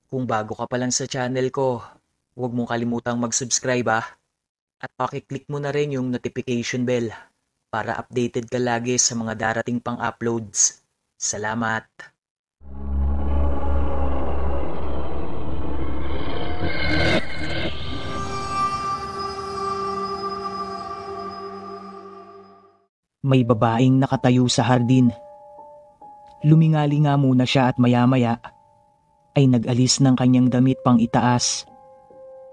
Kung bago ka pa lang sa channel ko, huwag mong kalimutang mag-subscribe at pakiclick mo na rin yung notification bell para updated ka lagi sa mga darating pang uploads. Salamat! May babaeng nakatayo sa hardin. Lumingali nga muna siya at maya-maya ay nag-alis ng kanyang damit pang itaas.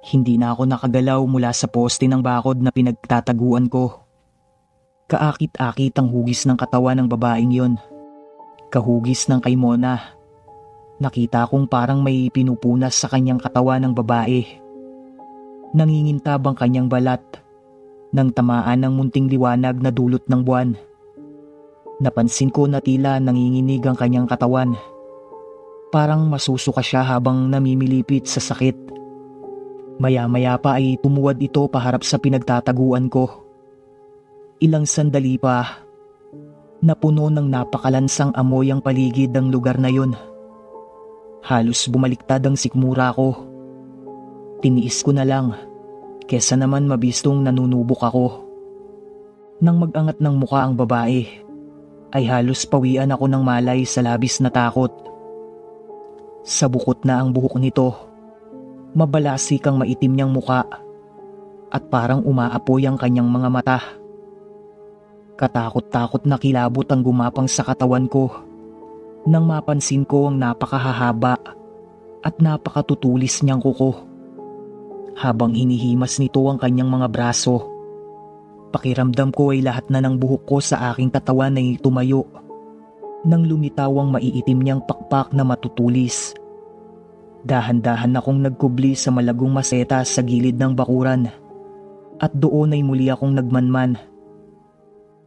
Hindi na ako nakagalaw mula sa poste ng bakod na pinagtataguan ko. Kaakit-akit ang hugis ng katawan ng babaeng yon. Kahugis ng kay Mona. Nakita kong parang may pinupunas sa kanyang katawan ng babae. Nangingintab ang kanyang balat nang tamaan ng munting liwanag na dulot ng buwan. Napansin ko na tila nanginginig ang kanyang katawan. Parang masusuka siya habang namimilipit sa sakit. Maya-maya pa ay tumuwad ito paharap sa pinagtataguan ko. Ilang sandali pa, napuno ng napakalansang amoy ang paligid ng lugar na yun. Halos bumaliktad ang sikmura ko. Tiniis ko na lang, kesa naman mabistong nanunubok ako. Nang mag-angat ng muka ang babae, ay halos pawian ako ng malay sa labis na takot. Sabukot na ang buhok nito. Mabalasik ang maitim niyang muka at parang umaapoy ang kanyang mga mata. Katakot-takot na kilabot ang gumapang sa katawan ko nang mapansin ko ang napakahahaba at napakatutulis niyang kuko. Habang hinihimas nito ang kanyang mga braso, pakiramdam ko ay lahat na ng buhok ko sa aking katawan ay tumayo nang lumitaw ang maiitim niyang pakpak na matutulis. Dahan-dahan akong nagkubli sa malagong maseta sa gilid ng bakuran at doon ay muli akong nagmanman.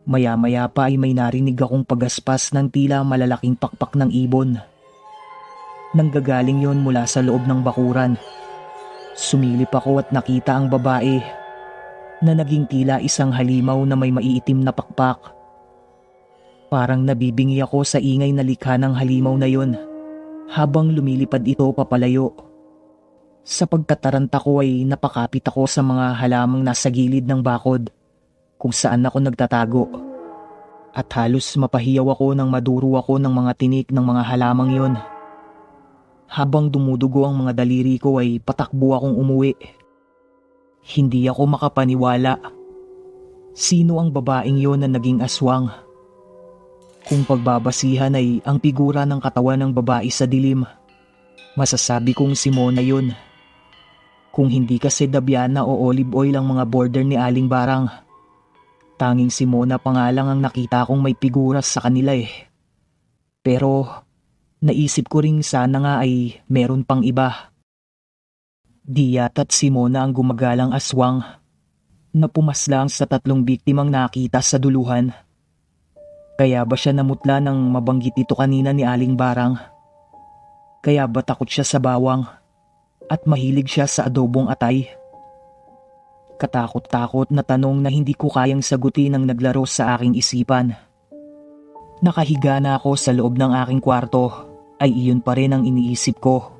Maya-maya pa ay may narinig akong pagaspas ng tila malalaking pakpak ng ibon. Nanggagaling yon mula sa loob ng bakuran. Sumilip ako at nakita ang babae na naging tila isang halimaw na may maiitim na pakpak. Parang nabibingi ako sa ingay na likha ng halimaw na yon habang lumilipad ito papalayo. Sa pagkataranta ko ay napakapit ako sa mga halamang nasa gilid ng bakod kung saan ako nagtatago. At halos mapahiyaw ako nang maduro ako ng mga tinik ng mga halamang yon. Habang dumudugo ang mga daliri ko ay patakbo akong umuwi. Hindi ako makapaniwala. Sino ang babaeng yon na naging aswang? Kung pagbabasihan ay ang figura ng katawan ng babae sa dilim, masasabi kong si Mona yun. Kung hindi kasi Dabiana o Olive Oil ang mga border ni Aling Barang, tanging si Mona pa nga lang ang nakita kong may figura sa kanila eh. Pero naisip ko ring sana nga ay meron pang iba. Di yata't si Mona ang gumagalang aswang na pumaslang sa 3 biktimang nakita sa duluhan. Kaya ba siya namutla nang mabanggit ito kanina ni Aling Barang? Kaya ba takot siya sa bawang at mahilig siya sa adobong atay? Katakot-takot na tanong na hindi ko kayang sagutin ang naglaro sa aking isipan. Nakahiga na ako sa loob ng aking kwarto ay iyon pa rin ang iniisip ko.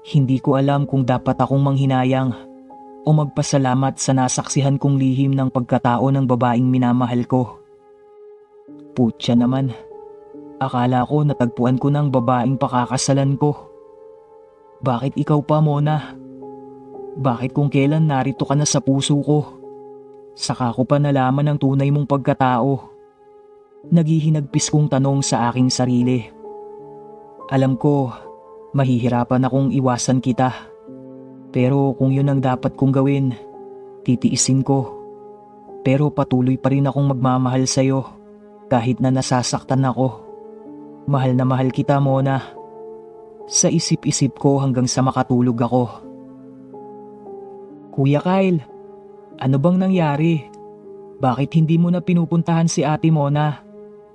Hindi ko alam kung dapat akong manghinayang o magpasalamat sa nasaksihan kong lihim ng pagkatao ng babaeng minamahal ko. Putya naman, akala ko natagpuan ko ng babaeng pakakasalan ko. Bakit ikaw pa, Mona? Bakit kung kailan narito ka na sa puso ko? Saka ko pa nalaman ang tunay mong pagkatao. Naghihinagpis kong tanong sa aking sarili. Alam ko, mahihirapan akong iwasan kita. Pero kung yun ang dapat kong gawin, titiisin ko. Pero patuloy pa rin akong magmamahal sa'yo. Kahit na nasasaktan ako. Mahal na mahal kita, Mona. Sa isip-isip ko hanggang sa makatulog ako. Kuya Kyle, ano bang nangyari? Bakit hindi mo na pinupuntahan si Ate Mona?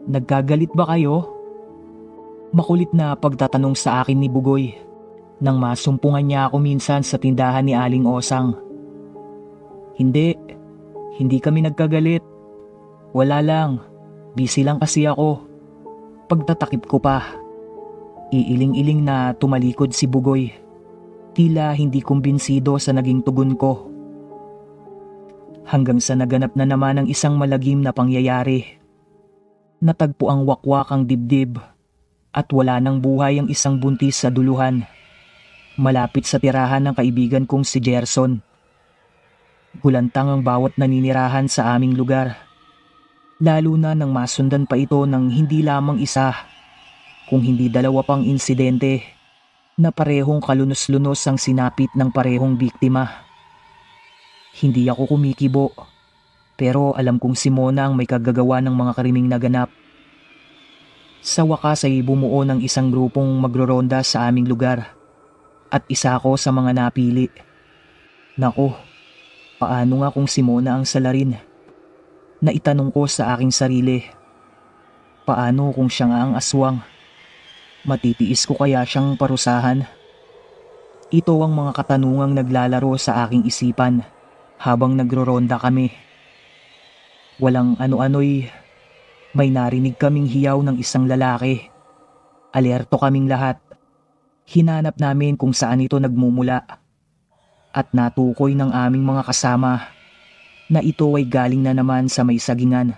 Nagkagalit ba kayo? Makulit na pagtatanong sa akin ni Bugoy nang masumpungan niya ako minsan sa tindahan ni Aling Osang. Hindi kami nagkagalit. Wala lang. Busy lang kasi ako. Pagtatakip ko pa. Iiling-iling na tumalikod si Bugoy. Tila hindi kumbinsido sa naging tugon ko. Hanggang sa naganap na naman ang isang malagim na pangyayari. Natagpo ang wakwak ang dibdib at wala nang buhay ang isang buntis sa duluhan. Malapit sa tirahan ng kaibigan kong si Gerson. Gulantang ang bawat naninirahan sa aming lugar. Lalo na nang masundan pa ito ng hindi lamang isa, kung hindi dalawa pang insidente na parehong kalunos-lunos ang sinapit ng parehong biktima. Hindi ako kumikibo, pero alam kong si Mona ang may kagagawa ng mga kariming naganap. Sa wakas ay bumuo ng isang grupong magroronda sa aming lugar at isa ako sa mga napili. Nako, paano nga kung si Mona ang salarin? Naitanong ko sa aking sarili. Paano kung siya nga ang aswang? Matitiis ko kaya siyang parusahan? Ito ang mga katanungang naglalaro sa aking isipan habang nagroronda kami. Walang ano-ano'y may narinig kaming hiyaw ng isang lalaki. Alerto kaming lahat. Hinanap namin kung saan ito nagmumula. At natukoy ng aming mga kasama na ito ay galing na naman sa may sagingan.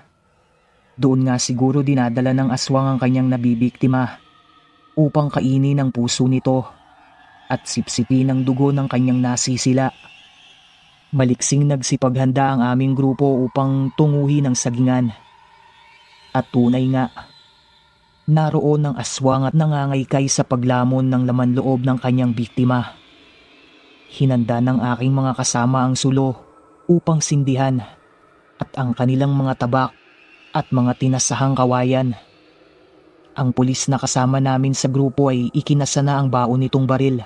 Doon nga siguro dinadala ng aswang ang kanyang nabibiktima upang kainin ang puso nito at sipsipin ang dugo ng kanyang nasisila. Maliksing nagsipaghanda ang aming grupo upang tunguhin ang sagingan. At tunay nga, naroon ang aswang at nangangaykay sa paglamon ng laman loob ng kanyang biktima. Hinanda ng aking mga kasama ang sulo upang sindihan at ang kanilang mga tabak at mga tinasahang kawayan. Ang pulis na kasama namin sa grupo ay ikinasa na ang baon nitong baril.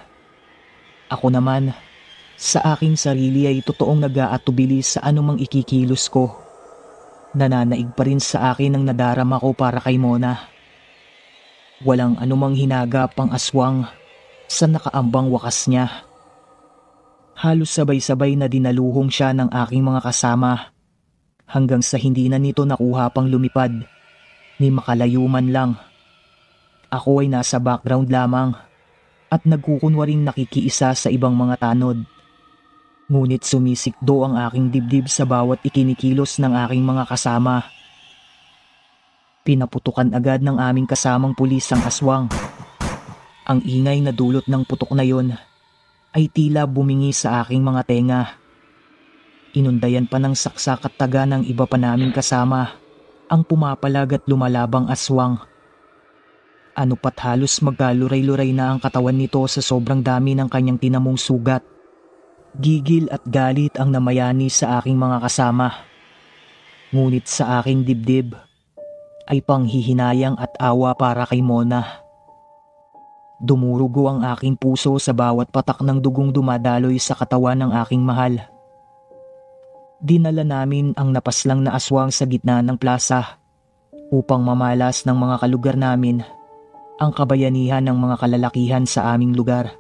Ako naman, sa aking sarili ay totoong nag-aatubili sa anumang ikikilos ko. Nananaig pa rin sa akin ang nadarama ko para kay Mona. Walang anumang hinagap ang aswang sa nakaambang wakas niya. Halos sabay-sabay na dinaluhong siya ng aking mga kasama hanggang sa hindi na nito nakuha pang lumipad ni makalayo man lang. Ako ay nasa background lamang at nagkukunwaring nakikiisa sa ibang mga tanod. Ngunit sumisikdo ang aking dibdib sa bawat ikinikilos ng aking mga kasama. Pinaputukan agad ng aming kasamang pulis ang aswang. Ang ingay na dulot ng putok na yon ay tila bumingi sa aking mga tenga. Inundayan pa ng saksak at taga ng iba pa naming kasama ang pumapalag at lumalabang aswang. Ano pat halos magkaluray-luray na ang katawan nito sa sobrang dami ng kanyang tinamong sugat. Gigil at galit ang namayani sa aking mga kasama. Ngunit sa aking dibdib ay panghihinayang at awa para kay Mona. Dumurugo ang aking puso sa bawat patak ng dugong dumadaloy sa katawan ng aking mahal. Dinala namin ang napaslang na aswang sa gitna ng plaza upang mamalas ng mga kalugar namin ang kabayanihan ng mga kalalakihan sa aming lugar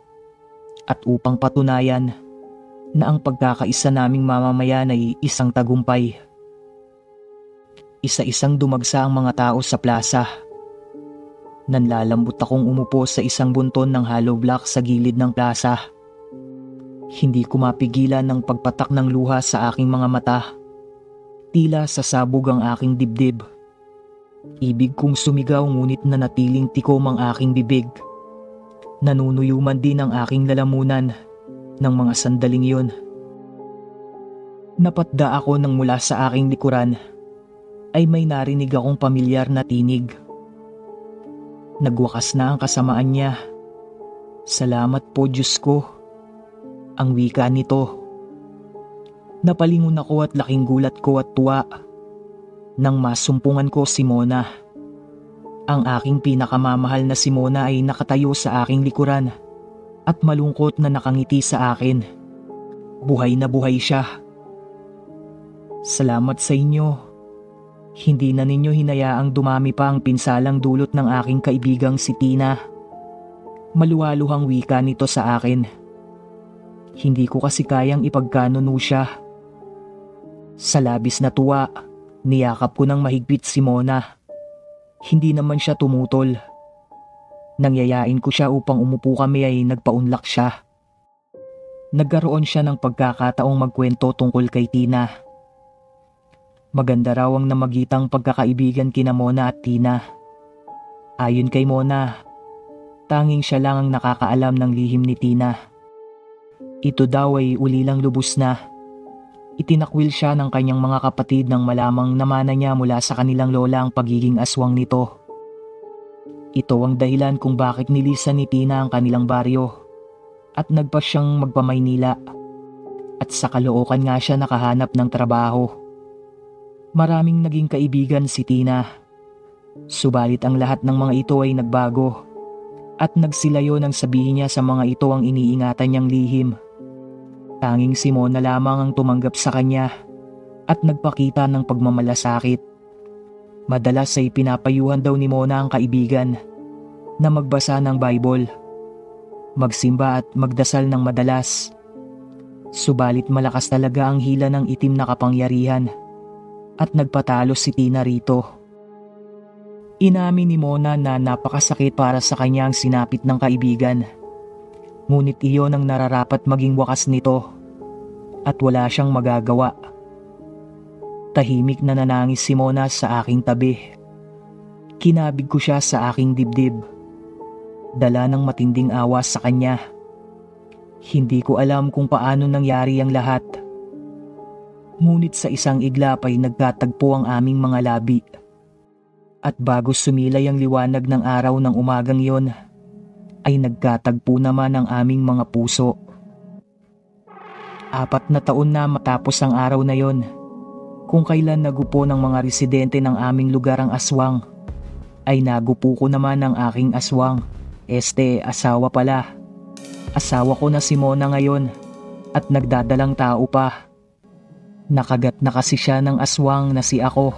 at upang patunayan na ang pagkakaisa naming mamamayan ay isang tagumpay. Isa-isang dumagsa ang mga tao sa plaza. Nanlalambot akong umupo sa isang bunton ng hollow block sa gilid ng plaza. Hindi ko mapigilan ng pagpatak ng luha sa aking mga mata. Tila sasabog ang aking dibdib. Ibig kong sumigaw ngunit nanatiling tikom ang aking bibig. Nanunuyuman din ang aking lalamunan ng mga sandaling yun. Napatda ako nang mula sa aking likuran ay may narinig akong pamilyar na tinig. Nagwakas na ang kasamaan niya. Salamat po Diyos ko. Ang wika nito. Napalingon ako at laking gulat ko at tuwa nang masumpungan ko si Mona. Ang aking pinakamamahal na si Mona ay nakatayo sa aking likuran at malungkot na nakangiti sa akin. Buhay na buhay siya. Salamat sa inyo. Hindi na ninyo hinayaang dumami pa ang pinsalang dulot ng aking kaibigang si Tina. Maluwaluhang wika nito sa akin. Hindi ko kasi kayang ipagkanuno siya. Sa labis na tuwa, niyakap ko ng mahigpit si Mona. Hindi naman siya tumutol. Nang yayain ko siya upang umupo kami ay nagpaunlak siya. Nagkaroon siya ng pagkakataong magkwento tungkol kay Tina. Maganda raw ang namagitang pagkakaibigan kina Mona at Tina. Ayon kay Mona, tanging siya lang ang nakakaalam ng lihim ni Tina. Ito daw ay ulilang lubos na. Itinakwil siya ng kanyang mga kapatid nang malamang namana niya mula sa kanilang lola ang pagiging aswang nito. Ito ang dahilan kung bakit nilisan ni Tina ang kanilang baryo at nagpa siyang magpamaynila at sa Caloocan nga siya nakahanap ng trabaho. Maraming naging kaibigan si Tina. Subalit ang lahat ng mga ito ay nagbago at nagsilayo nang sabihin niya sa mga ito ang iniingatan niyang lihim. Tanging si Mona lamang ang tumanggap sa kanya at nagpakita ng pagmamalasakit. Madalas ay pinapayuhan daw ni Mona ang kaibigan na magbasa ng Bible, magsimba at magdasal ng madalas. Subalit malakas talaga ang hila ng itim na kapangyarihan at nagpatalo si Tina rito. Inamin ni Mona na napakasakit para sa kanya ang sinapit ng kaibigan. Ngunit iyon ang nararapat maging wakas nito at wala siyang magagawa. Tahimik na nanangis si Mona sa aking tabi. Kinabig ko siya sa aking dibdib. Dala ng matinding awa sa kanya. Hindi ko alam kung paano nangyari ang lahat. Ngunit sa isang iglap ay nagkatagpo ang aming mga labi. At bago sumilay ang liwanag ng araw ng umagang yon, ay nagkatagpo naman ang aming mga puso. 4 na taon na matapos ang araw na yon, kung kailan nagupo ng mga residente ng aming lugar ang aswang, ay nagupo ko naman ang aking aswang. Asawa pala. Asawa ko na si Mona ngayon at nagdadalang tao pa. Nakagat na kasi siya ng aswang na si ako.